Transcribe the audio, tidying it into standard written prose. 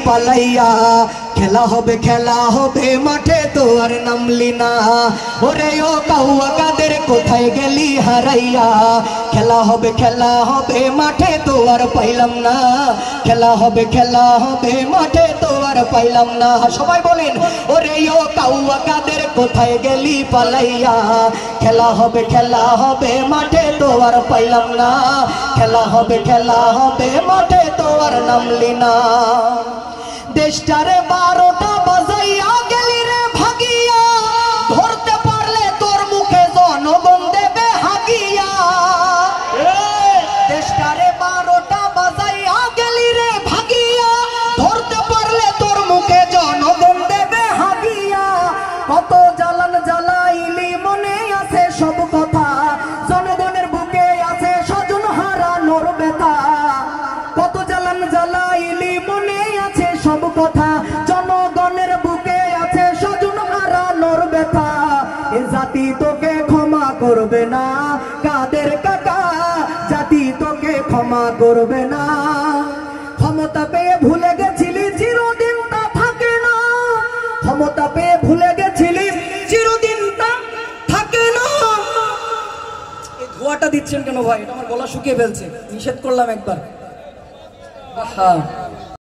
পালাইয়া, খেলা হবে মাঠে তো আর নামলি না। ওরে ও কাউয়া কাদের কোথায় গেলি হারাইয়া, খেলা হবে মাঠে তো আর পাইলাম না, খেলা হবে মাঠে তো আর পাইলাম না। সবাই বলেন, ওরে ও কাউয়া কাদের কোথায় গেলি পালাইয়া, খেলা হবে মাঠে তো আর পাইলাম না, খেলা হবে মাঠে তো আর নামলি না। দেশটারে 12টা বাজাইয়া গেলি রে ভাগিয়া, ধরতে পারলে তোর মুখে জনগণ দেবে হাগিয়া। দেশটারে 12টা বাজাইয়া গেলি রে ভাগিয়া, ধরতে পারলে তোর মুখে জনগণ দেবে হাগিয়া। কত জ্বালান জ্বালাইলি মনে আছে সব কথা, জনগণের বুকে আছে স্বজন হারানোর ব্যথা। কত জ্বালান জ্বালাইলি মনে আছে সব কথা, জনগণের বুকে আছে স্বজন হারানোর ব্যথা। এ জাতি তোকে ক্ষমা করবে না কাদের কাকা, জাতি তোকে ক্ষমা করবে না। ক্ষমতা পেয়ে ভুলে গেছিলি চিরদিন তা থাকে না, ক্ষমতা পেয়ে ভুলে গেছিলি চিরদিন তা থাকে না। এই ধোয়াটা দিচ্ছেন কেন ভাই? এটা আমার গলা শুকিয়ে ফেলছে, নিষেধ করলাম একবার। আহা।